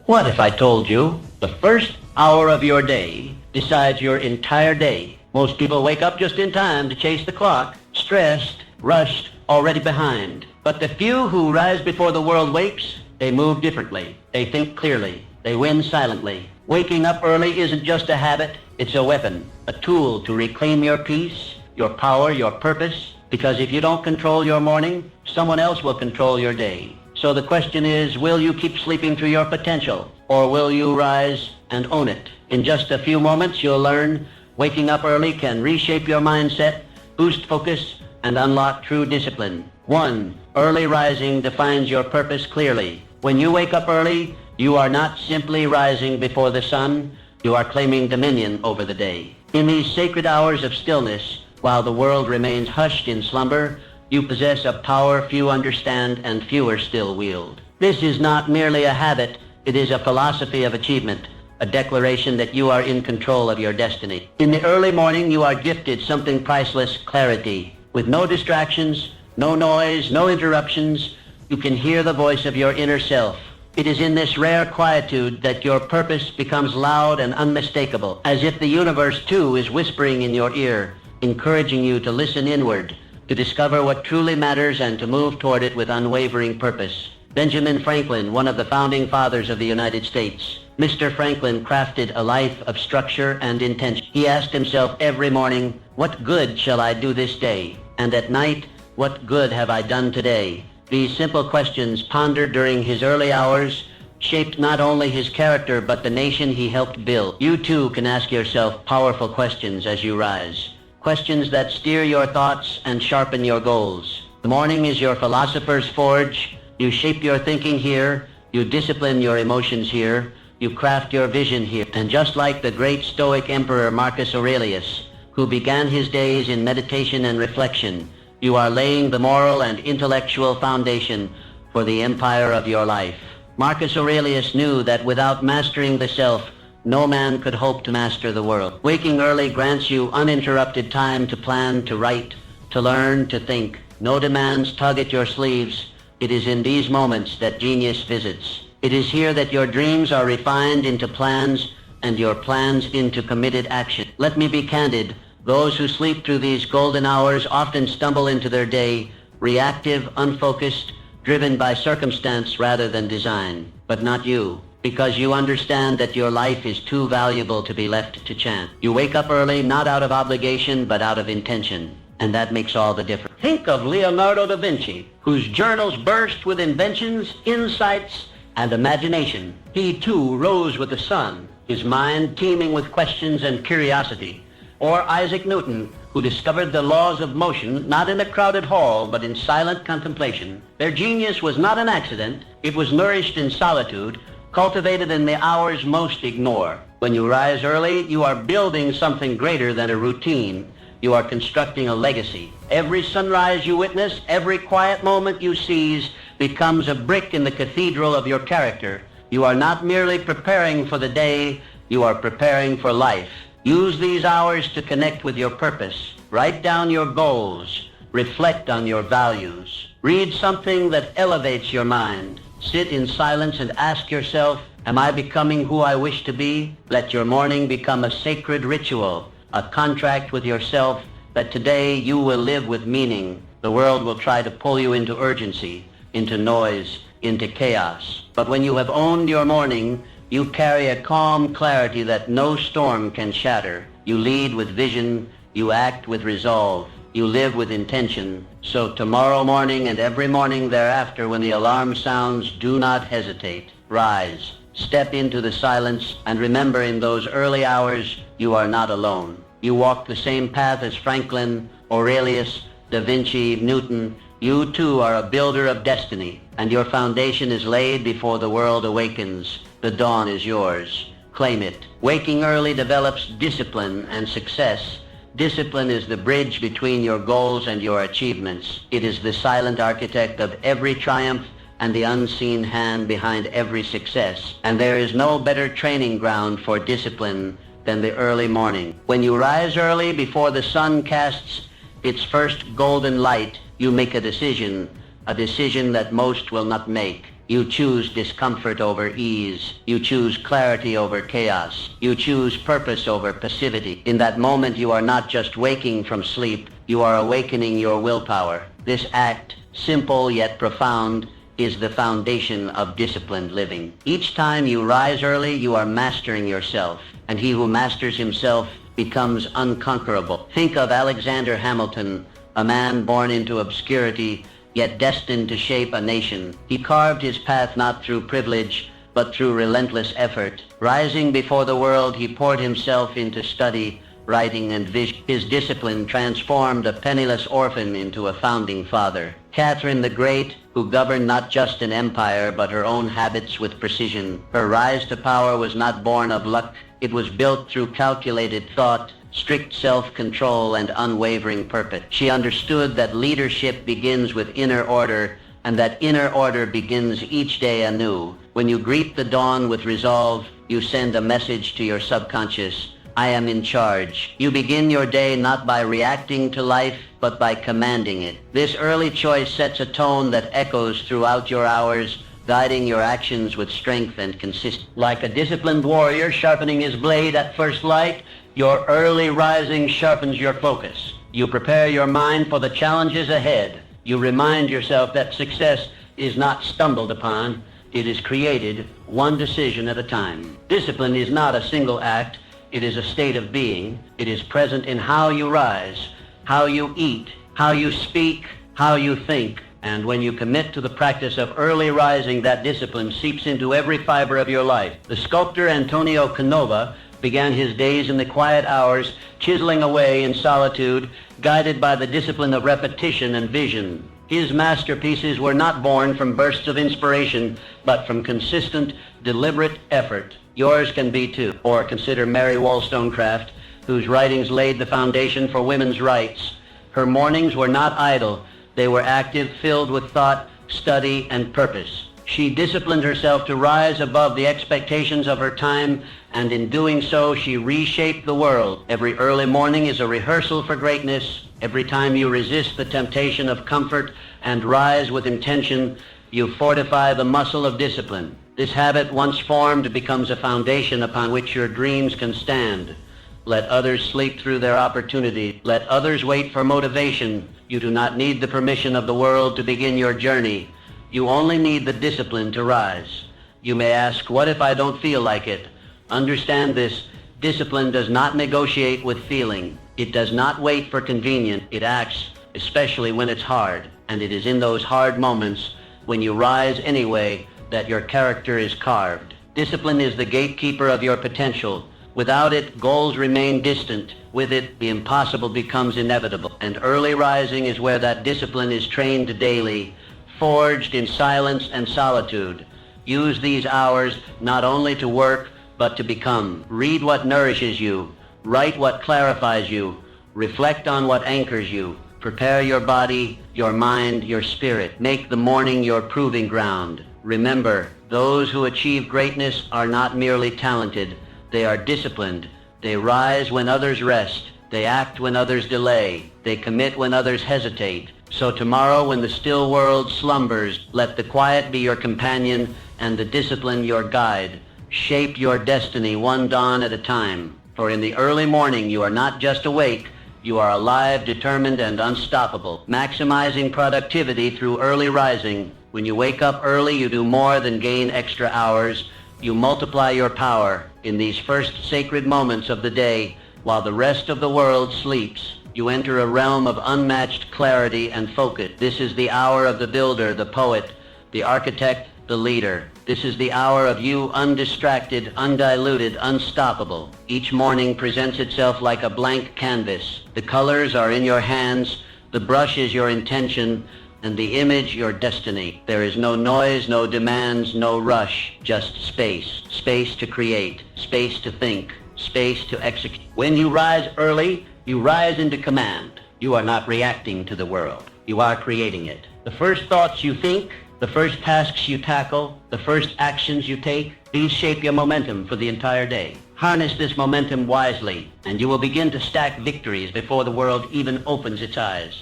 What if I told you the first hour of your day decides your entire day? Most people wake up just in time to chase the clock, stressed, rushed, already behind. But the few who rise before the world wakes, they move differently. They think clearly. They win silently. Waking up early isn't just a habit, it's a weapon, a tool to reclaim your peace, your power, your purpose. Because if you don't control your morning, someone else will control your day. So the question is, will you keep sleeping through your potential, or will you rise and own it? In just a few moments, you'll learn waking up early can reshape your mindset, boost focus, and unlock true discipline. 1. Early rising defines your purpose clearly. When you wake up early, you are not simply rising before the sun, you are claiming dominion over the day. In these sacred hours of stillness, while the world remains hushed in slumber, you possess a power few understand and fewer still wield. This is not merely a habit, it is a philosophy of achievement, a declaration that you are in control of your destiny. In the early morning, you are gifted something priceless, clarity. With no distractions, no noise, no interruptions, you can hear the voice of your inner self. It is in this rare quietude that your purpose becomes loud and unmistakable, as if the universe too is whispering in your ear, encouraging you to listen inward, to discover what truly matters and to move toward it with unwavering purpose. Benjamin Franklin, one of the founding fathers of the United States. Mr. Franklin crafted a life of structure and intention. He asked himself every morning, what good shall I do this day? And at night, what good have I done today? These simple questions, pondered during his early hours, shaped not only his character but the nation he helped build. You too can ask yourself powerful questions as you rise. Questions that steer your thoughts and sharpen your goals. The morning is your philosopher's forge. You shape your thinking here. You discipline your emotions here. You craft your vision here. And just like the great Stoic Emperor Marcus Aurelius, who began his days in meditation and reflection, you are laying the moral and intellectual foundation for the empire of your life. Marcus Aurelius knew that without mastering the self, no man could hope to master the world. Waking early grants you uninterrupted time to plan, to write, to learn, to think. No demands tug at your sleeves. It is in these moments that genius visits. It is here that your dreams are refined into plans and your plans into committed action. Let me be candid. Those who sleep through these golden hours often stumble into their day, reactive, unfocused, driven by circumstance rather than design. But not you. Because you understand that your life is too valuable to be left to chance. You wake up early, not out of obligation, but out of intention. And that makes all the difference. Think of Leonardo da Vinci, whose journals burst with inventions, insights, and imagination. He too rose with the sun, his mind teeming with questions and curiosity. Or Isaac Newton, who discovered the laws of motion not in a crowded hall, but in silent contemplation. Their genius was not an accident. It was nourished in solitude, cultivated in the hours most ignore. When you rise early, you are building something greater than a routine. You are constructing a legacy. Every sunrise you witness, every quiet moment you seize, becomes a brick in the cathedral of your character. You are not merely preparing for the day, you are preparing for life. Use these hours to connect with your purpose. Write down your goals. Reflect on your values. Read something that elevates your mind. Sit in silence and ask yourself, am I becoming who I wish to be? Let your morning become a sacred ritual, a contract with yourself that today you will live with meaning. The world will try to pull you into urgency, into noise, into chaos. But when you have owned your morning, you carry a calm clarity that no storm can shatter. You lead with vision, you act with resolve, you live with intention. So tomorrow morning and every morning thereafter, when the alarm sounds, do not hesitate. Rise, step into the silence, and remember, in those early hours, you are not alone. You walk the same path as Franklin, Aurelius, Da Vinci, Newton. You too are a builder of destiny, and your foundation is laid before the world awakens. The dawn is yours. Claim it. Waking early develops discipline and success. Discipline is the bridge between your goals and your achievements. It is the silent architect of every triumph and the unseen hand behind every success. And there is no better training ground for discipline than the early morning. When you rise early before the sun casts its first golden light, you make a decision that most will not make. You choose discomfort over ease. You choose clarity over chaos. You choose purpose over passivity. In that moment, you are not just waking from sleep, you are awakening your willpower. This act, simple yet profound, is the foundation of disciplined living. Each time you rise early, you are mastering yourself, and he who masters himself becomes unconquerable. Think of Alexander Hamilton, a man born into obscurity, yet destined to shape a nation. He carved his path not through privilege, but through relentless effort. Rising before the world, he poured himself into study, writing, and vision. His discipline transformed a penniless orphan into a founding father. Catherine the Great, who governed not just an empire, but her own habits with precision. Her rise to power was not born of luck. It was built through calculated thought, strict self-control, and unwavering purpose. She understood that leadership begins with inner order, and that inner order begins each day anew. When you greet the dawn with resolve, you send a message to your subconscious: I am in charge. You begin your day not by reacting to life, but by commanding it. This early choice sets a tone that echoes throughout your hours, guiding your actions with strength and consistency. Like a disciplined warrior sharpening his blade at first light, your early rising sharpens your focus. You prepare your mind for the challenges ahead. You remind yourself that success is not stumbled upon, it is created one decision at a time. Discipline is not a single act, it is a state of being. It is present in how you rise, how you eat, how you speak, how you think. And when you commit to the practice of early rising, that discipline seeps into every fiber of your life. The sculptor Antonio Canova began his days in the quiet hours, chiseling away in solitude, guided by the discipline of repetition and vision. His masterpieces were not born from bursts of inspiration, but from consistent, deliberate effort. Yours can be too. Or consider Mary Wollstonecraft, whose writings laid the foundation for women's rights. Her mornings were not idle. They were active, filled with thought, study, and purpose. She disciplined herself to rise above the expectations of her time, and in doing so, she reshaped the world. Every early morning is a rehearsal for greatness. Every time you resist the temptation of comfort and rise with intention, you fortify the muscle of discipline. This habit, once formed, becomes a foundation upon which your dreams can stand. Let others sleep through their opportunity. Let others wait for motivation. You do not need the permission of the world to begin your journey. You only need the discipline to rise. You may ask, what if I don't feel like it? Understand this: discipline does not negotiate with feeling. It does not wait for convenience. It acts, especially when it's hard. And it is in those hard moments, when you rise anyway, that your character is carved. Discipline is the gatekeeper of your potential. Without it, goals remain distant. With it, the impossible becomes inevitable. And early rising is where that discipline is trained daily, forged in silence and solitude. Use these hours not only to work, but to become. Read what nourishes you. Write what clarifies you. Reflect on what anchors you. Prepare your body, your mind, your spirit. Make the morning your proving ground. Remember, those who achieve greatness are not merely talented. They are disciplined. They rise when others rest. They act when others delay. They commit when others hesitate. So tomorrow, when the still world slumbers, let the quiet be your companion and the discipline your guide. Shape your destiny one dawn at a time. For in the early morning, you are not just awake, you are alive, determined, and unstoppable. Maximizing productivity through early rising. When you wake up early, you do more than gain extra hours. You multiply your power. In these first sacred moments of the day, while the rest of the world sleeps, you enter a realm of unmatched clarity and focus. This is the hour of the builder, the poet, the architect, the leader. This is the hour of you undistracted, undiluted, unstoppable. Each morning presents itself like a blank canvas. The colors are in your hands, the brush is your intention, and the image your destiny. There is no noise, no demands, no rush, just space. Space to create, space to think, space to execute. When you rise early, you rise into command. You are not reacting to the world. You are creating it. The first thoughts you think, the first tasks you tackle, the first actions you take, these shape your momentum for the entire day. Harness this momentum wisely, and you will begin to stack victories before the world even opens its eyes.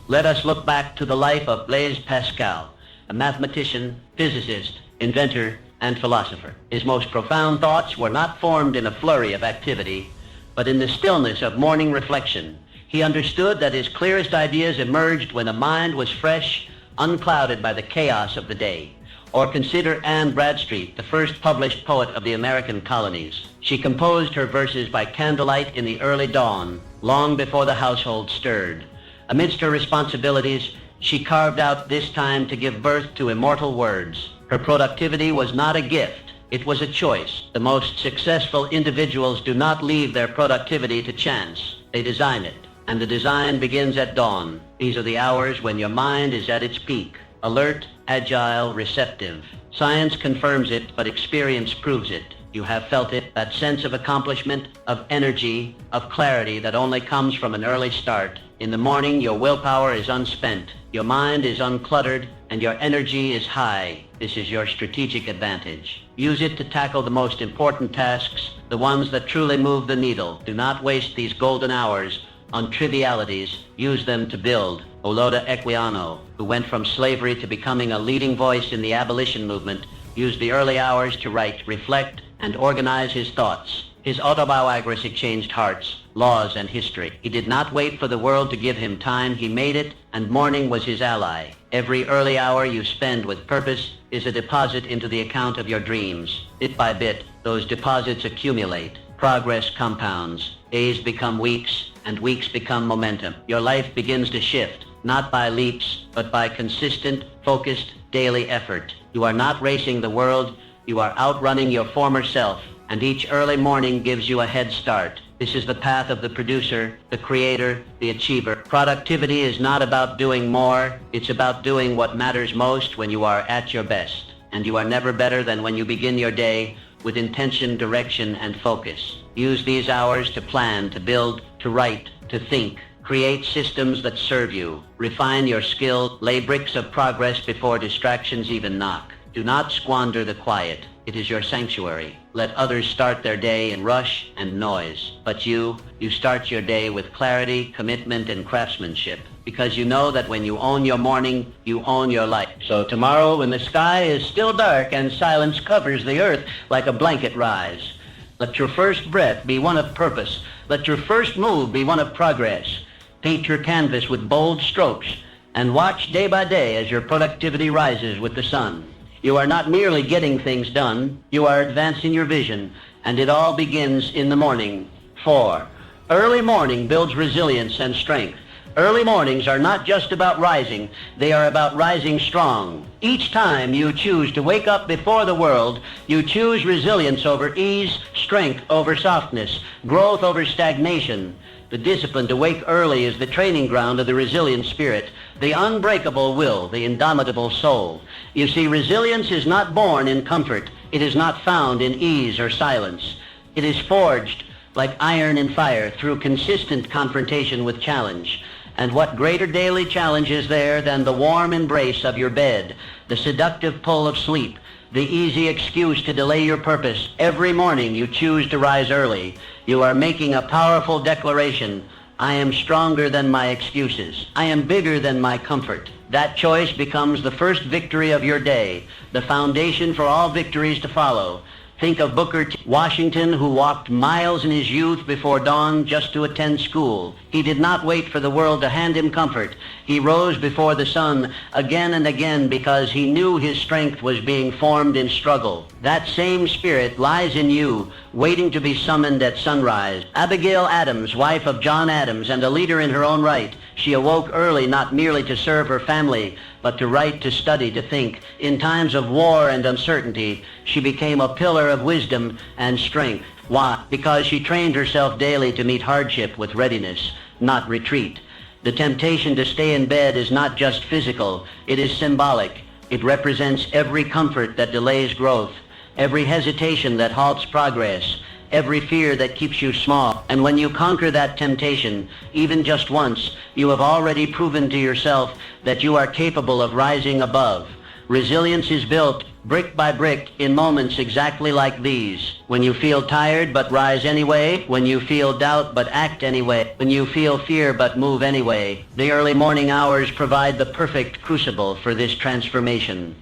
Let us look back to the life of Blaise Pascal. a mathematician, physicist, inventor, and philosopher. His most profound thoughts were not formed in a flurry of activity, but in the stillness of morning reflection. He understood that his clearest ideas emerged when the mind was fresh, unclouded by the chaos of the day. Or consider Anne Bradstreet, the first published poet of the American colonies. She composed her verses by candlelight in the early dawn, long before the household stirred. Amidst her responsibilities, she carved out this time to give birth to immortal words. Her productivity was not a gift. It was a choice. The most successful individuals do not leave their productivity to chance. They design it. And the design begins at dawn. These are the hours when your mind is at its peak. Alert, agile, receptive. Science confirms it, but experience proves it. You have felt it, that sense of accomplishment, of energy, of clarity that only comes from an early start. In the morning, your willpower is unspent, your mind is uncluttered, and your energy is high. This is your strategic advantage. Use it to tackle the most important tasks, the ones that truly move the needle. Do not waste these golden hours on trivialities. Use them to build. Oloda Equiano, who went from slavery to becoming a leading voice in the abolition movement, used the early hours to write, reflect, and organize his thoughts. His autobiography changed hearts, laws, and history. He did not wait for the world to give him time. He made it, and morning was his ally. Every early hour you spend with purpose is a deposit into the account of your dreams. Bit by bit, those deposits accumulate. Progress compounds. Days become weeks, and weeks become momentum. Your life begins to shift, not by leaps, but by consistent, focused, daily effort. You are not racing the world. You are outrunning your former self, and each early morning gives you a head start. This is the path of the producer, the creator, the achiever. Productivity is not about doing more. It's about doing what matters most when you are at your best. And you are never better than when you begin your day with intention, direction, and focus. Use these hours to plan, to build, to write, to think. Create systems that serve you. Refine your skill. Lay bricks of progress before distractions even knock. Do not squander the quiet. It is your sanctuary. Let others start their day in rush and noise. But you start your day with clarity, commitment, and craftsmanship. Because you know that when you own your morning, you own your life. So tomorrow, when the sky is still dark and silence covers the earth like a blanket, rise. Let your first breath be one of purpose. Let your first move be one of progress. Paint your canvas with bold strokes and watch day by day as your productivity rises with the sun. You are not merely getting things done, you are advancing your vision, and it all begins in the morning. 4. Early morning builds resilience and strength. Early mornings are not just about rising, they are about rising strong. Each time you choose to wake up before the world, you choose resilience over ease, strength over softness, growth over stagnation. The discipline to wake early is the training ground of the resilient spirit, the unbreakable will, the indomitable soul. You see, resilience is not born in comfort. It is not found in ease or silence. It is forged like iron in fire through consistent confrontation with challenge. And what greater daily challenge is there than the warm embrace of your bed, the seductive pull of sleep, the easy excuse to delay your purpose? Every morning you choose to rise early. You are making a powerful declaration. I am stronger than my excuses. I am bigger than my comfort. That choice becomes the first victory of your day, the foundation for all victories to follow. Think of Booker T. Washington, who walked miles in his youth before dawn just to attend school. He did not wait for the world to hand him comfort. He rose before the sun again and again because he knew his strength was being formed in struggle. That same spirit lies in you, waiting to be summoned at sunrise. Abigail Adams, wife of John Adams and a leader in her own right, she awoke early not merely to serve her family, but to write, to study, to think. In times of war and uncertainty, she became a pillar of wisdom and strength. Why? Because she trained herself daily to meet hardship with readiness, not retreat. The temptation to stay in bed is not just physical, it is symbolic. It represents every comfort that delays growth, every hesitation that halts progress, every fear that keeps you small. And when you conquer that temptation, even just once, you have already proven to yourself that you are capable of rising above. Resilience is built brick by brick in moments exactly like these. When you feel tired but rise anyway, when you feel doubt but act anyway, when you feel fear but move anyway. The early morning hours provide the perfect crucible for this transformation.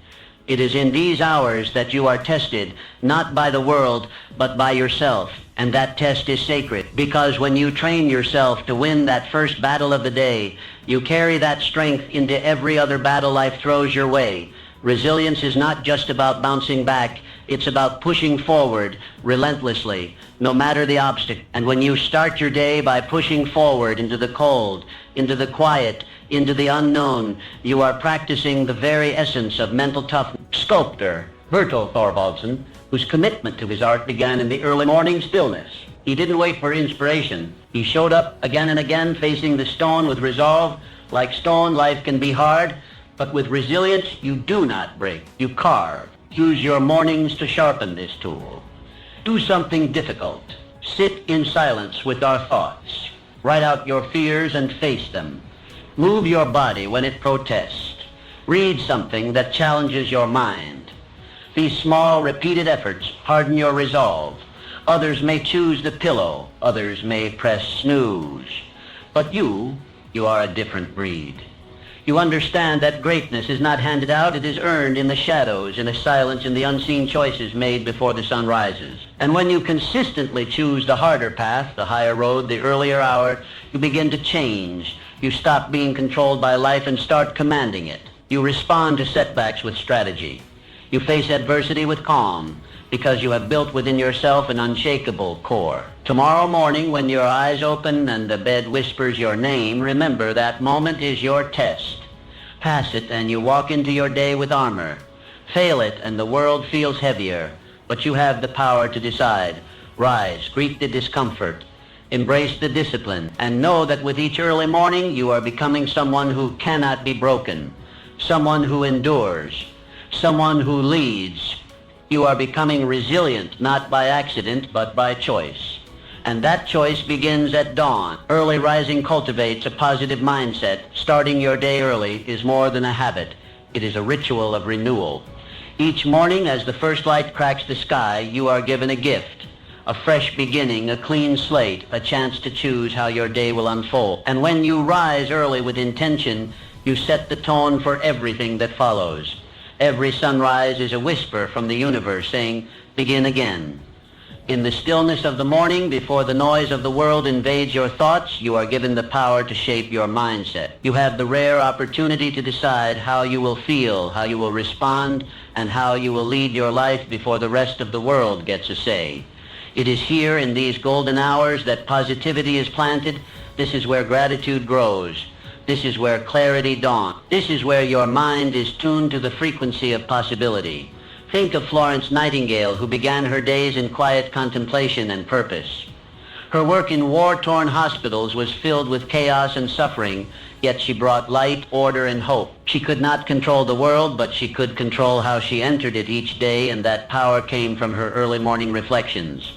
It is in these hours that you are tested, not by the world, but by yourself. And that test is sacred, because when you train yourself to win that first battle of the day, you carry that strength into every other battle life throws your way. Resilience is not just about bouncing back, it's about pushing forward relentlessly, no matter the obstacle. And when you start your day by pushing forward into the cold, into the quiet, into the unknown, you are practicing the very essence of mental toughness. Sculptor Bertel Thorvaldsen, whose commitment to his art began in the early morning stillness. He didn't wait for inspiration. He showed up again and again, facing the stone with resolve. Like stone, life can be hard, but with resilience, you do not break, you carve. Use your mornings to sharpen this tool. Do something difficult. Sit in silence with our thoughts. Write out your fears and face them. Move your body when it protests. Read something that challenges your mind. These small, repeated efforts harden your resolve. Others may choose the pillow. Others may press snooze. But you are a different breed. You understand that greatness is not handed out, it is earned in the shadows, in the silence, in the unseen choices made before the sun rises. And when you consistently choose the harder path, the higher road, the earlier hour, you begin to change. You stop being controlled by life and start commanding it. You respond to setbacks with strategy. You face adversity with calm, because you have built within yourself an unshakable core. Tomorrow morning, when your eyes open and the bed whispers your name, remember that moment is your test. Pass it and you walk into your day with armor. Fail it and the world feels heavier, but you have the power to decide. Rise, greet the discomfort, embrace the discipline, and know that with each early morning you are becoming someone who cannot be broken, someone who endures, someone who leads. You are becoming resilient, not by accident, but by choice. And that choice begins at dawn. Early rising cultivates a positive mindset. Starting your day early is more than a habit. It is a ritual of renewal. Each morning, as the first light cracks the sky, you are given a gift. A fresh beginning, a clean slate, a chance to choose how your day will unfold. And when you rise early with intention, you set the tone for everything that follows. Every sunrise is a whisper from the universe saying, begin again. In the stillness of the morning, before the noise of the world invades your thoughts, you are given the power to shape your mindset. You have the rare opportunity to decide how you will feel, how you will respond, and how you will lead your life before the rest of the world gets a say. It is here in these golden hours that positivity is planted. This is where gratitude grows. This is where clarity dawns. This is where your mind is tuned to the frequency of possibility. Think of Florence Nightingale, who began her days in quiet contemplation and purpose. Her work in war-torn hospitals was filled with chaos and suffering, yet she brought light, order, and hope. She could not control the world, but she could control how she entered it each day, and that power came from her early morning reflections.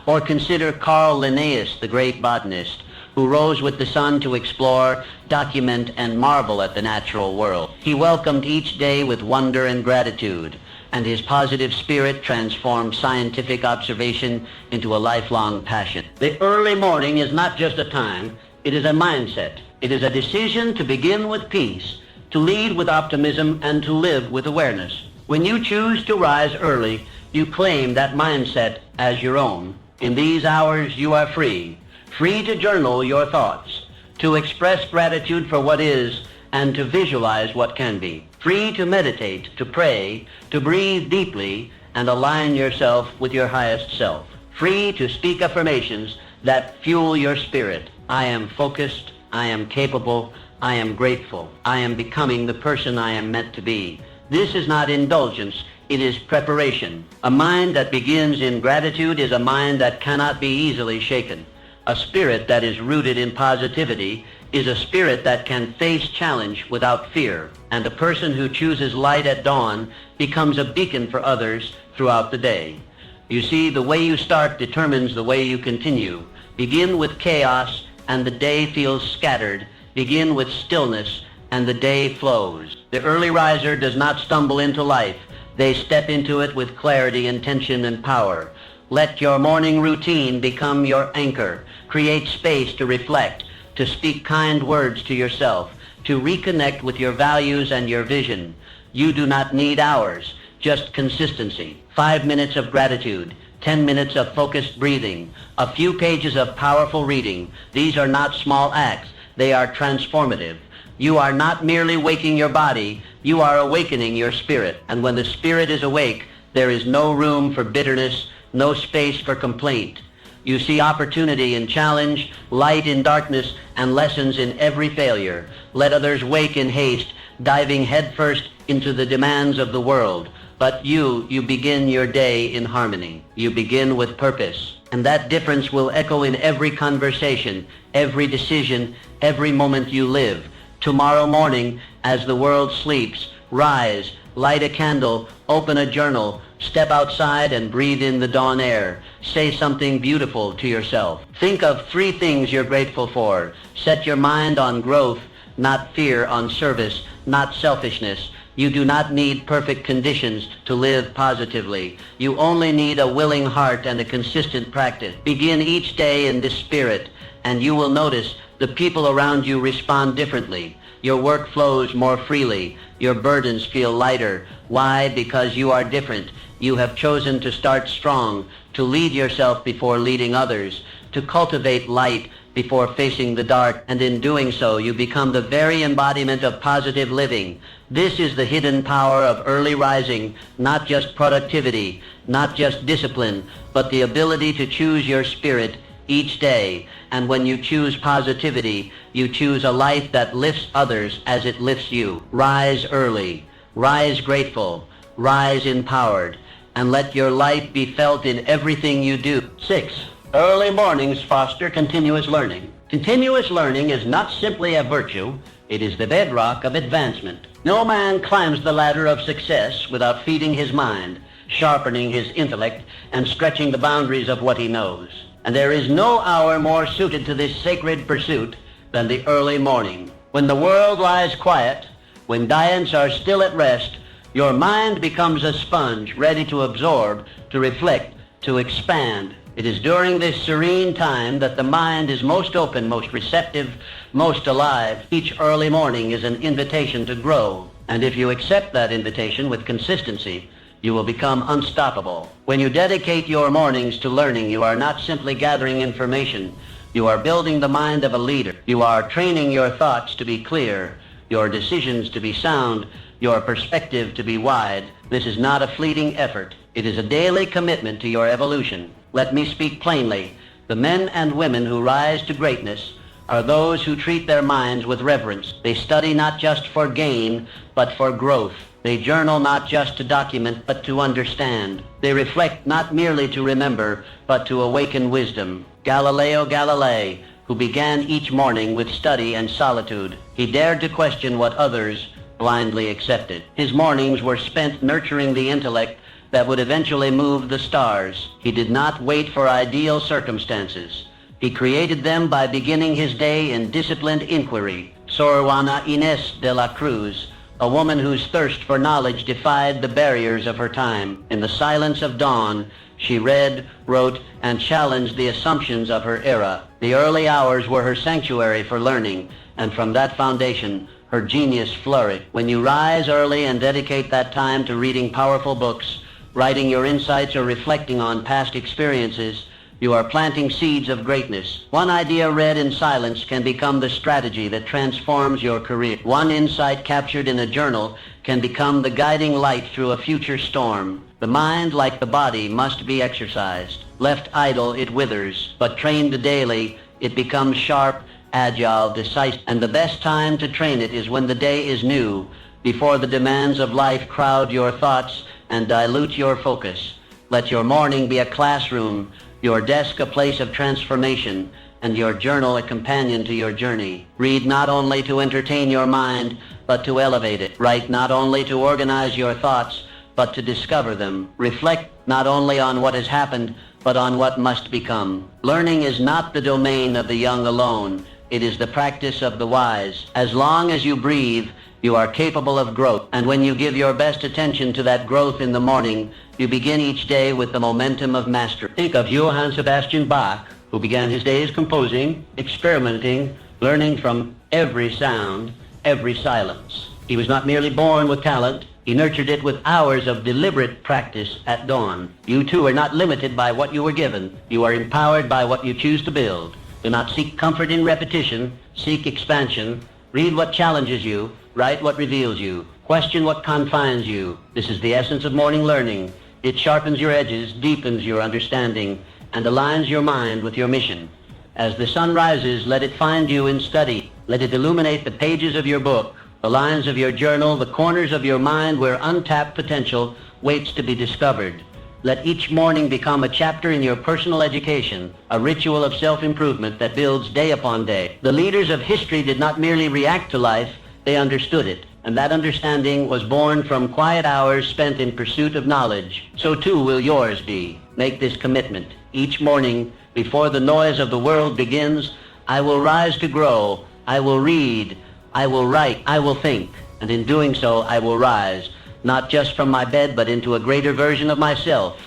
Or consider Carl Linnaeus, the great botanist, who rose with the sun to explore, document, and marvel at the natural world. He welcomed each day with wonder and gratitude, and his positive spirit transformed scientific observation into a lifelong passion. The early morning is not just a time, it is a mindset. It is a decision to begin with peace, to lead with optimism, and to live with awareness. When you choose to rise early, you claim that mindset as your own. In these hours, you are free to journal your thoughts, to express gratitude for what is, and to visualize what can be. Free to meditate, to pray, to breathe deeply, and align yourself with your highest self. Free to speak affirmations that fuel your spirit. I am focused, I am capable, I am grateful, I am becoming the person I am meant to be. This is not indulgence, it is preparation. A mind that begins in gratitude is a mind that cannot be easily shaken. A spirit that is rooted in positivity is a spirit that can face challenge without fear. And a person who chooses light at dawn becomes a beacon for others throughout the day. You see, the way you start determines the way you continue. Begin with chaos and the day feels scattered. Begin with stillness and the day flows. The early riser does not stumble into life. They step into it with clarity, intention, and power. Let your morning routine become your anchor. Create space to reflect, to speak kind words to yourself, to reconnect with your values and your vision. You do not need hours, just consistency. 5 minutes of gratitude, 10 minutes of focused breathing, a few pages of powerful reading. These are not small acts. They are transformative. You are not merely waking your body, you are awakening your spirit. And when the spirit is awake, there is no room for bitterness, no space for complaint. You see opportunity in challenge, light in darkness, and lessons in every failure. Let others wake in haste, diving headfirst into the demands of the world. But you begin your day in harmony. You begin with purpose. And that difference will echo in every conversation, every decision, every moment you live. Tomorrow morning, as the world sleeps, rise, light a candle, open a journal, step outside and breathe in the dawn air. Say something beautiful to yourself. Think of 3 things you're grateful for. Set your mind on growth, not fear, on service, not selfishness. You do not need perfect conditions to live positively. You only need a willing heart and a consistent practice. Begin each day in this spirit, and you will notice the people around you respond differently. Your work flows more freely. Your burdens feel lighter. Why? Because you are different. You have chosen to start strong, to lead yourself before leading others, to cultivate light before facing the dark, and in doing so, you become the very embodiment of positive living. This is the hidden power of early rising, not just productivity, not just discipline, but the ability to choose your spirit each day. And when you choose positivity, you choose a life that lifts others as it lifts you. Rise early, rise grateful, rise empowered, and let your life be felt in everything you do. 6. Early mornings foster continuous learning. Continuous learning is not simply a virtue, it is the bedrock of advancement. No man climbs the ladder of success without feeding his mind, sharpening his intellect, and stretching the boundaries of what he knows. And there is no hour more suited to this sacred pursuit than the early morning. When the world lies quiet, when giants are still at rest, your mind becomes a sponge ready to absorb, to reflect, to expand. It is during this serene time that the mind is most open, most receptive, most alive. Each early morning is an invitation to grow. And if you accept that invitation with consistency, you will become unstoppable. When you dedicate your mornings to learning, you are not simply gathering information. You are building the mind of a leader. You are training your thoughts to be clear, your decisions to be sound, your perspective to be wide. This is not a fleeting effort. It is a daily commitment to your evolution. Let me speak plainly. The men and women who rise to greatness are those who treat their minds with reverence. They study not just for gain, but for growth. They journal not just to document, but to understand. They reflect not merely to remember, but to awaken wisdom. Galileo Galilei, who began each morning with study and solitude, he dared to question what others blindly accepted. His mornings were spent nurturing the intellect that would eventually move the stars. He did not wait for ideal circumstances. He created them by beginning his day in disciplined inquiry. Sor Juana Inés de la Cruz, a woman whose thirst for knowledge defied the barriers of her time. In the silence of dawn, she read, wrote, and challenged the assumptions of her era. The early hours were her sanctuary for learning, and from that foundation, her genius flourished. When you rise early and dedicate that time to reading powerful books, writing your insights, or reflecting on past experiences, you are planting seeds of greatness. One idea read in silence can become the strategy that transforms your career. One insight captured in a journal can become the guiding light through a future storm. The mind, like the body, must be exercised. Left idle, it withers, but trained daily, it becomes sharp, agile, decisive. And the best time to train it is when the day is new, before the demands of life crowd your thoughts and dilute your focus. Let your morning be a classroom, your desk a place of transformation, and your journal a companion to your journey. Read not only to entertain your mind, but to elevate it. Write not only to organize your thoughts, but to discover them. Reflect not only on what has happened, but on what must become. Learning is not the domain of the young alone. It is the practice of the wise. As long as you breathe, You are capable of growth. And when you give your best attention to that growth in the morning, you begin each day with the momentum of mastery. Think of Johann Sebastian Bach, who began his days composing, experimenting, learning from every sound, every silence. He was not merely born with talent. He nurtured it with hours of deliberate practice at dawn. You too are not limited by what you were given. You are empowered by what you choose to build. Do not seek comfort in repetition. Seek expansion. Read what challenges you. Write what reveals you. Question what confines you. This is the essence of morning learning. It sharpens your edges, deepens your understanding, and aligns your mind with your mission. As the sun rises, let it find you in study. Let it illuminate the pages of your book, the lines of your journal, the corners of your mind where untapped potential waits to be discovered. Let each morning become a chapter in your personal education, a ritual of self-improvement that builds day upon day. The leaders of history did not merely react to life, they understood it. And that understanding was born from quiet hours spent in pursuit of knowledge. So too will yours be. Make this commitment. Each morning, before the noise of the world begins, I will rise to grow. I will read. I will write, I will think, and in doing so I will rise, not just from my bed, but into a greater version of myself.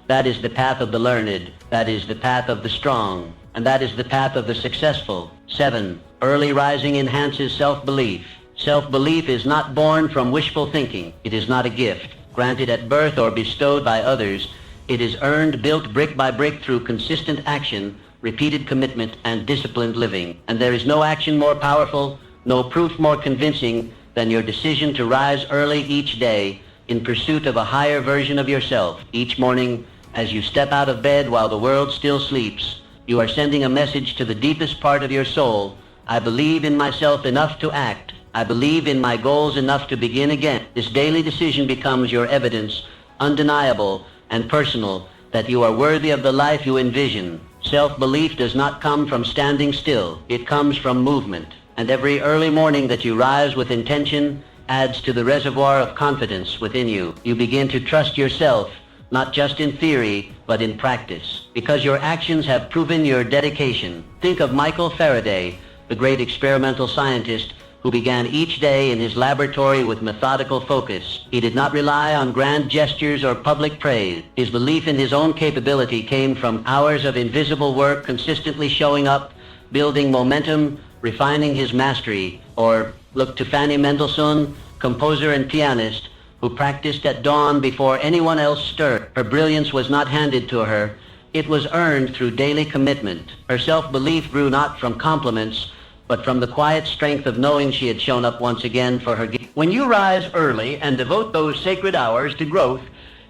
That is the path of the learned, that is the path of the strong, and that is the path of the successful. 7. Early rising enhances self-belief. Self-belief is not born from wishful thinking. It is not a gift, granted at birth or bestowed by others. It is earned, built brick by brick through consistent action, repeated commitment, and disciplined living. And there is no action more powerful, no proof more convincing than your decision to rise early each day in pursuit of a higher version of yourself. Each morning, as you step out of bed while the world still sleeps, you are sending a message to the deepest part of your soul. I believe in myself enough to act. I believe in my goals enough to begin again. This daily decision becomes your evidence, undeniable and personal, that you are worthy of the life you envision. Self-belief does not come from standing still. It comes from movement. And every early morning that you rise with intention adds to the reservoir of confidence within you. You begin to trust yourself, not just in theory, but in practice, because your actions have proven your dedication. Think of Michael Faraday, the great experimental scientist who began each day in his laboratory with methodical focus. He did not rely on grand gestures or public praise. His belief in his own capability came from hours of invisible work, consistently showing up, building momentum, refining his mastery. Or look to Fanny Mendelssohn, composer and pianist, who practiced at dawn before anyone else stirred. Her brilliance was not handed to her. It was earned through daily commitment. Her self-belief grew not from compliments, but from the quiet strength of knowing she had shown up once again for her gift. When you rise early and devote those sacred hours to growth,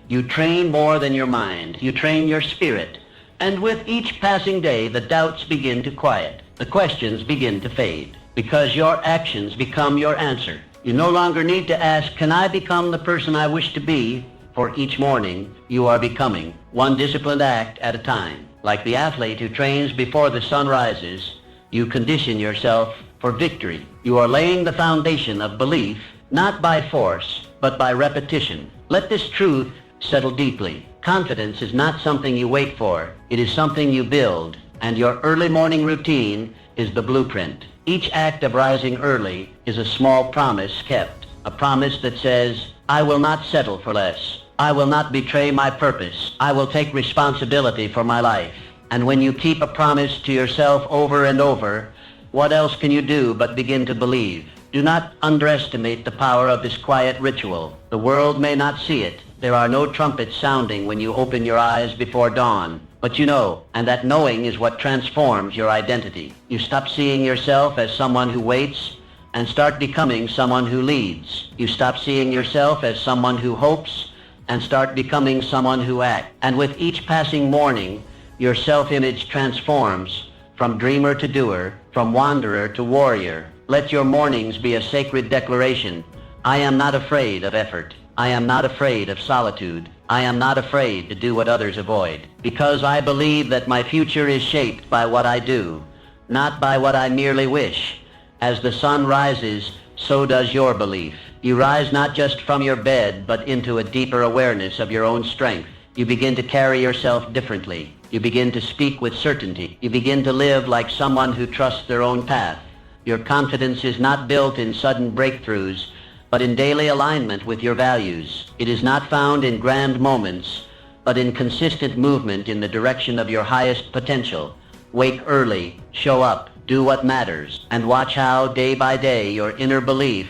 you train more than your mind. You train your spirit. And with each passing day, the doubts begin to quiet. The questions begin to fade, because your actions become your answer. You no longer need to ask, can I become the person I wish to be? For each morning, you are becoming, one disciplined act at a time. Like the athlete who trains before the sun rises, you condition yourself for victory. You are laying the foundation of belief, not by force, but by repetition. Let this truth settle deeply. Confidence is not something you wait for. It is something you build. And your early morning routine is the blueprint. Each act of rising early is a small promise kept. A promise that says, I will not settle for less. I will not betray my purpose. I will take responsibility for my life. And when you keep a promise to yourself over and over, what else can you do but begin to believe? Do not underestimate the power of this quiet ritual. The world may not see it. There are no trumpets sounding when you open your eyes before dawn. But you know, and that knowing is what transforms your identity. You stop seeing yourself as someone who waits and start becoming someone who leads. You stop seeing yourself as someone who hopes and start becoming someone who acts. And with each passing morning, your self-image transforms from dreamer to doer, from wanderer to warrior. Let your mornings be a sacred declaration. I am not afraid of effort. I am not afraid of solitude. I am not afraid to do what others avoid, because I believe that my future is shaped by what I do, not by what I merely wish. As the sun rises, so does your belief. You rise not just from your bed, but into a deeper awareness of your own strength. You begin to carry yourself differently. You begin to speak with certainty. You begin to live like someone who trusts their own path, Your confidence is not built in sudden breakthroughs, but in daily alignment with your values. It is not found in grand moments, but in consistent movement in the direction of your highest potential. Wake early, show up, do what matters, and watch how, day by day, your inner belief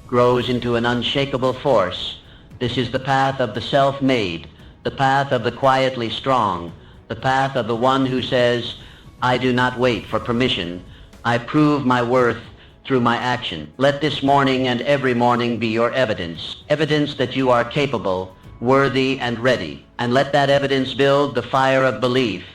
grows into an unshakable force. This is the path of the self-made, the path of the quietly strong, the path of the one who says, I do not wait for permission. I prove my worth through my action. Let this morning and every morning be your evidence that you are capable, worthy, and ready. And let that evidence build the fire of belief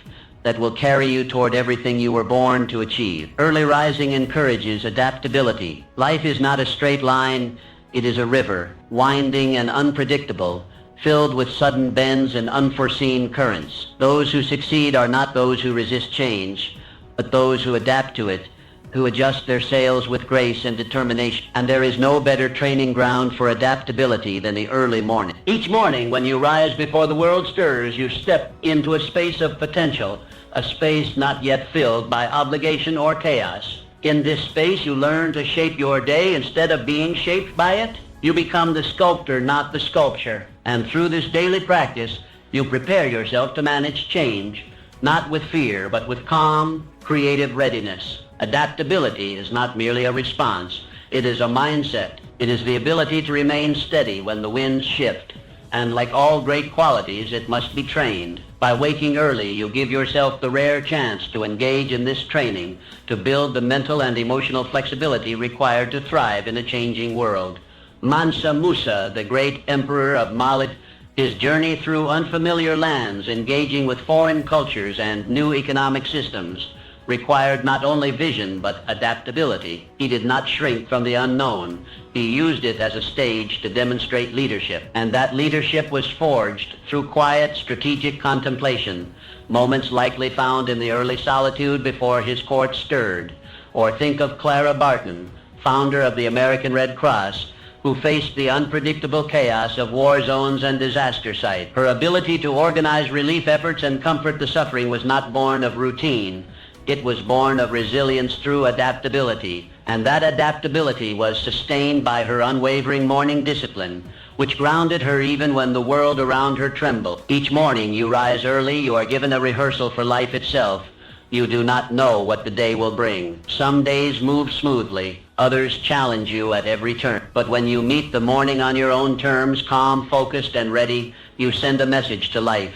that will carry you toward everything you were born to achieve. Early rising encourages adaptability. Life is not a straight line, it is a river, winding and unpredictable, filled with sudden bends and unforeseen currents. Those who succeed are not those who resist change, but those who adapt to it, who adjust their sails with grace and determination. And there is no better training ground for adaptability than the early morning. Each morning when you rise before the world stirs, you step into a space of potential, a space not yet filled by obligation or chaos. In this space, you learn to shape your day instead of being shaped by it. You become the sculptor, not the sculpture. And through this daily practice, you prepare yourself to manage change, not with fear, but with calm, creative readiness. Adaptability is not merely a response. It is a mindset. It is the ability to remain steady when the winds shift. And like all great qualities, it must be trained. By waking early, you give yourself the rare chance to engage in this training, to build the mental and emotional flexibility required to thrive in a changing world. Mansa Musa, the great emperor of Mali, his journey through unfamiliar lands, engaging with foreign cultures and new economic systems, required not only vision but adaptability. He did not shrink from the unknown. He used it as a stage to demonstrate leadership. And that leadership was forged through quiet, strategic contemplation, moments likely found in the early solitude before his court stirred. Or think of Clara Barton, founder of the American Red Cross, who faced the unpredictable chaos of war zones and disaster sites. Her ability to organize relief efforts and comfort the suffering was not born of routine. It was born of resilience through adaptability, and that adaptability was sustained by her unwavering morning discipline, which grounded her even when the world around her trembled. Each morning you rise early, you are given a rehearsal for life itself. You do not know what the day will bring. Some days move smoothly, others challenge you at every turn. But when you meet the morning on your own terms, calm, focused, and ready, you send a message to life.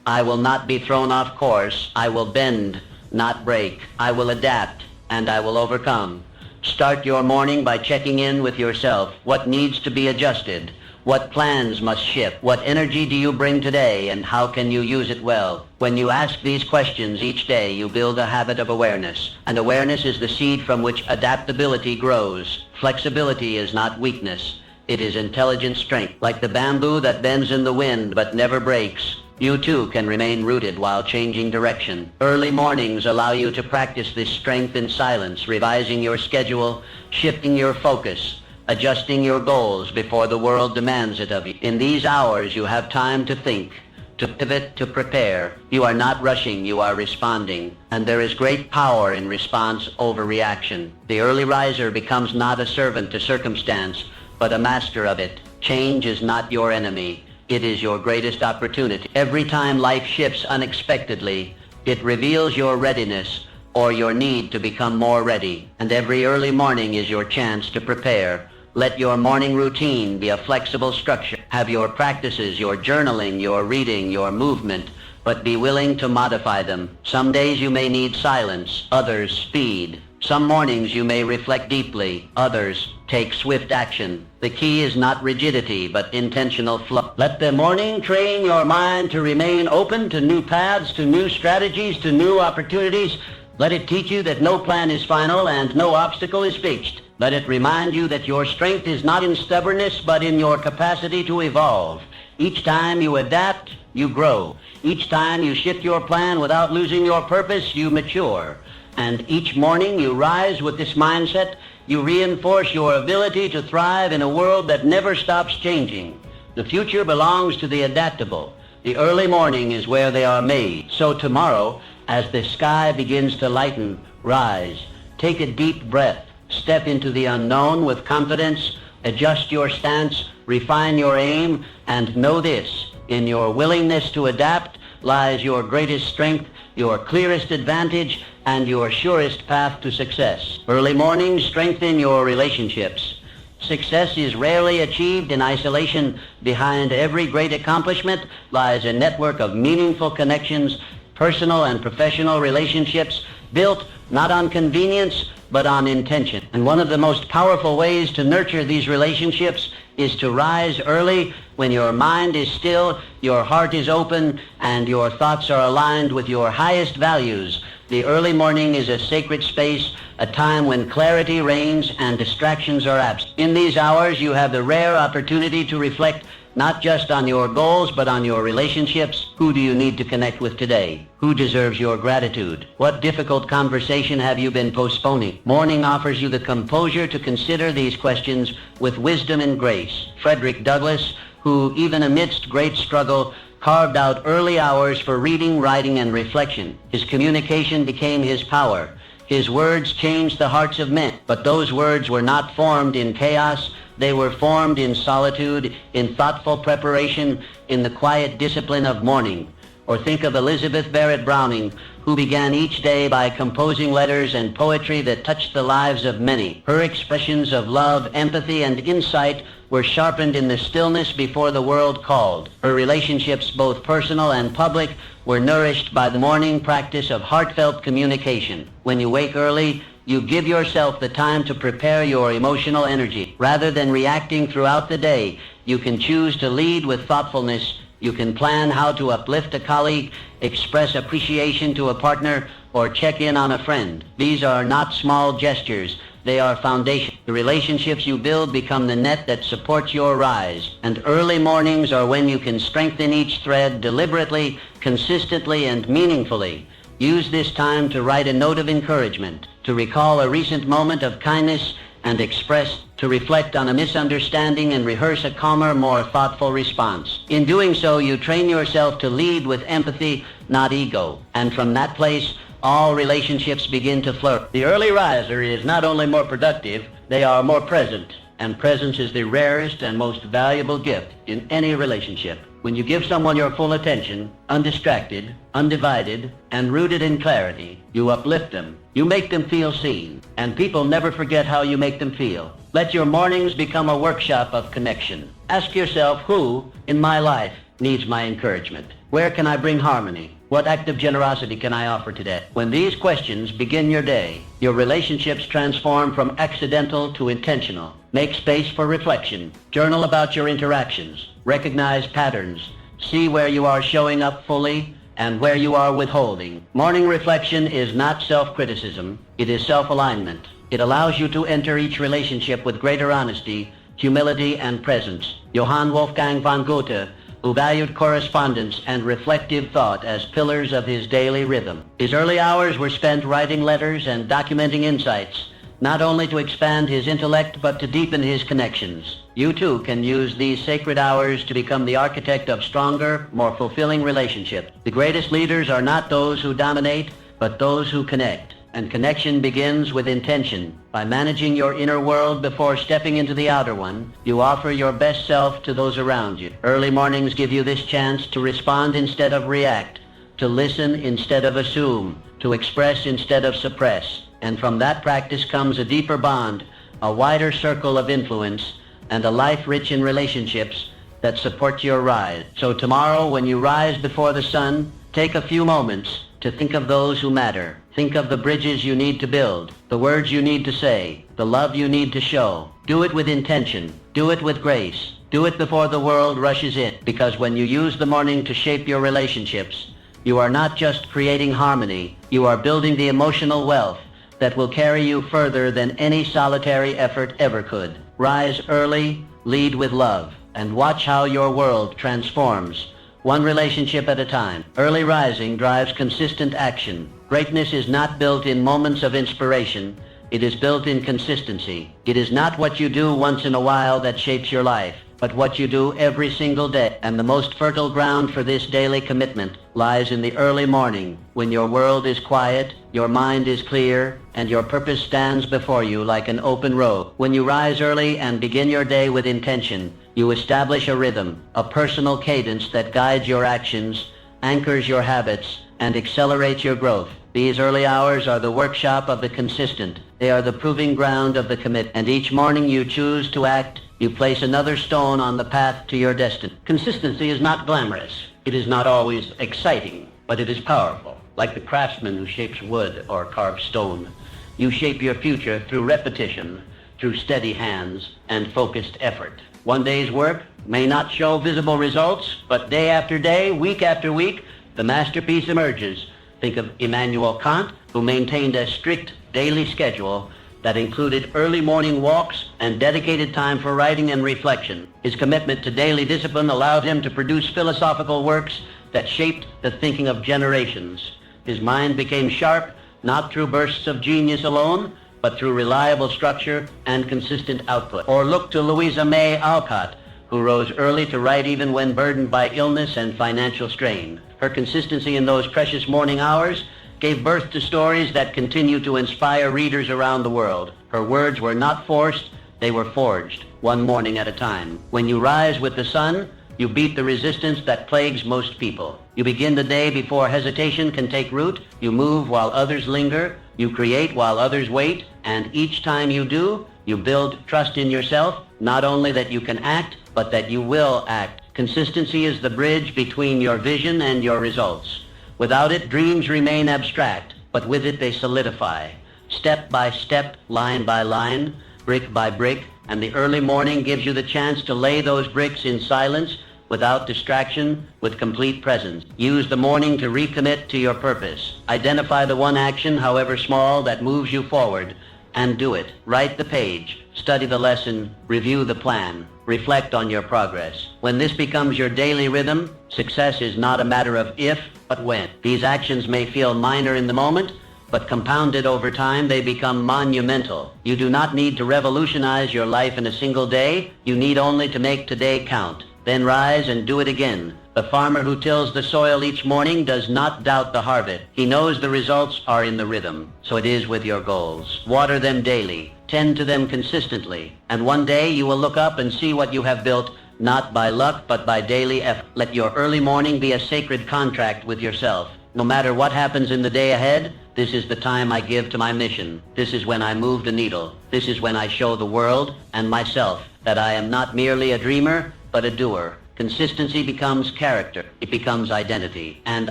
I will not be thrown off course. I will bend, not break. I will adapt, and I will overcome. Start your morning by checking in with yourself. What needs to be adjusted? What plans must shift? What energy do you bring today, and how can you use it well? When you ask these questions each day, you build a habit of awareness. And awareness is the seed from which adaptability grows. Flexibility is not weakness. It is intelligent strength. Like the bamboo that bends in the wind but never breaks, you too can remain rooted while changing direction. Early mornings allow you to practice this strength in silence, revising your schedule, shifting your focus, adjusting your goals before the world demands it of you. In these hours, you have time to think, to pivot, to prepare. You are not rushing, you are responding. And there is great power in response over reaction. The early riser becomes not a servant to circumstance, but a master of it. Change is not your enemy. It is your greatest opportunity. Every time life shifts unexpectedly, it reveals your readiness or your need to become more ready. And every early morning is your chance to prepare. Let your morning routine be a flexible structure. Have your practices, your journaling, your reading, your movement, but be willing to modify them. Some days you may need silence, others speed. Some mornings you may reflect deeply, others take swift action. The key is not rigidity, but intentional flow. Let the morning train your mind to remain open to new paths, to new strategies, to new opportunities. Let it teach you that no plan is final and no obstacle is fixed. Let it remind you that your strength is not in stubbornness, but in your capacity to evolve. Each time you adapt, you grow. Each time you shift your plan without losing your purpose, you mature. And each morning you rise with this mindset, you reinforce your ability to thrive in a world that never stops changing. The future belongs to the adaptable. The early morning is where they are made. So tomorrow, as the sky begins to lighten, rise. Take a deep breath. Step into the unknown with confidence, adjust your stance, refine your aim, and know this: in your willingness to adapt lies your greatest strength, your clearest advantage, and your surest path to success. Early mornings strengthen your relationships. Success is rarely achieved in isolation. Behind every great accomplishment lies a network of meaningful connections, personal and professional relationships built not on convenience, but on intention. And one of the most powerful ways to nurture these relationships is to rise early when your mind is still, your heart is open, and your thoughts are aligned with your highest values. The early morning is a sacred space, a time when clarity reigns and distractions are absent. In these hours, you have the rare opportunity to reflect not just on your goals, but on your relationships. Who do you need to connect with today? Who deserves your gratitude? What difficult conversation have you been postponing? Morning offers you the composure to consider these questions with wisdom and grace. Frederick Douglass, who even amidst great struggle carved out early hours for reading, writing, and reflection. His communication became his power. His words changed the hearts of men. But those words were not formed in chaos. They were formed in solitude, in thoughtful preparation, in the quiet discipline of morning. Or think of Elizabeth Barrett Browning, who began each day by composing letters and poetry that touched the lives of many. Her expressions of love, empathy, and insight were sharpened in the stillness before the world called. Her relationships, both personal and public, were nourished by the morning practice of heartfelt communication. When you wake early, you give yourself the time to prepare your emotional energy. Rather than reacting throughout the day, you can choose to lead with thoughtfulness. You can plan how to uplift a colleague, express appreciation to a partner, or check in on a friend. These are not small gestures. They are foundation. The relationships you build become the net that supports your rise. And early mornings are when you can strengthen each thread deliberately, consistently, and meaningfully. Use this time to write a note of encouragement, to recall a recent moment of kindness and express, to reflect on a misunderstanding and rehearse a calmer, more thoughtful response. In doing so, you train yourself to lead with empathy, not ego. And from that place, all relationships begin to flourish. The early riser is not only more productive, they are more present. And presence is the rarest and most valuable gift in any relationship. When you give someone your full attention, undistracted, undivided, and rooted in clarity, you uplift them. You make them feel seen. And people never forget how you make them feel. Let your mornings become a workshop of connection. Ask yourself, who in my life needs my encouragement? Where can I bring harmony? What act of generosity can I offer today? When these questions begin your day, your relationships transform from accidental to intentional. Make space for reflection. Journal about your interactions. Recognize patterns. See where you are showing up fully and where you are withholding. Morning reflection is not self-criticism. It is self-alignment. It allows you to enter each relationship with greater honesty, humility, and presence. Johann Wolfgang von Goethe, who valued correspondence and reflective thought as pillars of his daily rhythm. His early hours were spent writing letters and documenting insights, not only to expand his intellect, but to deepen his connections. You too can use these sacred hours to become the architect of stronger, more fulfilling relationships. The greatest leaders are not those who dominate, but those who connect. And connection begins with intention. By managing your inner world before stepping into the outer one, you offer your best self to those around you. Early mornings give you this chance to respond instead of react, to listen instead of assume, to express instead of suppress. And from that practice comes a deeper bond, a wider circle of influence, and a life rich in relationships that support your rise. So tomorrow, when you rise before the sun, take a few moments to think of those who matter. Think of the bridges you need to build, the words you need to say, the love you need to show. Do it with intention. Do it with grace. Do it before the world rushes in. Because when you use the morning to shape your relationships, you are not just creating harmony, you are building the emotional wealth that will carry you further than any solitary effort ever could. Rise early, lead with love, and watch how your world transforms, one relationship at a time. Early rising drives consistent action. Greatness is not built in moments of inspiration. It is built in consistency. It is not what you do once in a while that shapes your life. but what you do every single day. And the most fertile ground for this daily commitment lies in the early morning, when your world is quiet, your mind is clear, and your purpose stands before you like an open road. When you rise early and begin your day with intention, you establish a rhythm, a personal cadence that guides your actions, anchors your habits, and accelerates your growth. These early hours are the workshop of the consistent. They are the proving ground of the commit. And each morning you choose to act, you place another stone on the path to your destiny. Consistency is not glamorous. It is not always exciting, but it is powerful. Like the craftsman who shapes wood or carves stone, you shape your future through repetition, through steady hands and focused effort. One day's work may not show visible results, but day after day, week after week, the masterpiece emerges. Think of Immanuel Kant, who maintained a strict daily schedule that included early morning walks and dedicated time for writing and reflection. His commitment to daily discipline allowed him to produce philosophical works that shaped the thinking of generations. His mind became sharp, not through bursts of genius alone, but through reliable structure and consistent output. Or look to Louisa May Alcott, who rose early to write even when burdened by illness and financial strain. Her consistency in those precious morning hours gave birth to stories that continue to inspire readers around the world. Her words were not forced, they were forged, one morning at a time. When you rise with the sun, you beat the resistance that plagues most people. You begin the day before hesitation can take root. You move while others linger. You create while others wait. And each time you do, you build trust in yourself, not only that you can act, but that you will act. Consistency is the bridge between your vision and your results. Without it, dreams remain abstract, but with it they solidify. Step by step, line by line, brick by brick, and the early morning gives you the chance to lay those bricks in silence, without distraction, with complete presence. Use the morning to recommit to your purpose. Identify the one action, however small, that moves you forward, and do it. Write the page, study the lesson, review the plan, reflect on your progress. When this becomes your daily rhythm, success is not a matter of if, but when. These actions may feel minor in the moment, but compounded over time, they become monumental. You do not need to revolutionize your life in a single day. You need only to make today count. Then rise and do it again. The farmer who tills the soil each morning does not doubt the harvest. He knows the results are in the rhythm. So it is with your goals. Water them daily. Tend to them consistently. And one day you will look up and see what you have built, not by luck, but by daily effort. Let your early morning be a sacred contract with yourself. No matter what happens in the day ahead, this is the time I give to my mission. This is when I move the needle. This is when I show the world and myself that I am not merely a dreamer, but a doer. Consistency becomes character. It becomes identity. And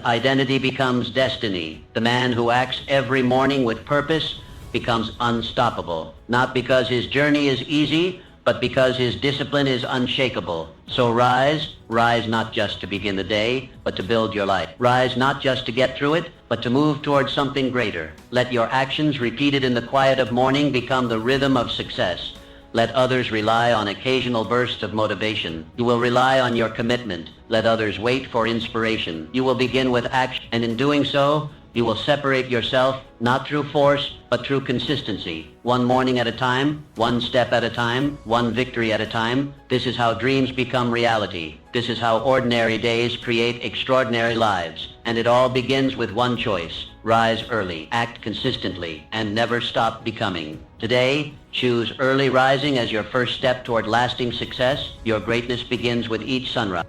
identity becomes destiny. The man who acts every morning with purpose becomes unstoppable. Not because his journey is easy, but because his discipline is unshakable. So rise not just to begin the day, but to build your life. Rise not just to get through it, but to move towards something greater. Let your actions repeated in the quiet of morning become the rhythm of success. Let others rely on occasional bursts of motivation. You will rely on your commitment. Let others wait for inspiration. You will begin with action, and in doing so, you will separate yourself not through force, but through consistency. One morning at a time, one step at a time, one victory at a time. This is how dreams become reality. This is how ordinary days create extraordinary lives. And it all begins with one choice. Rise early, act consistently, and never stop becoming. Today, choose early rising as your first step toward lasting success. Your greatness begins with each sunrise.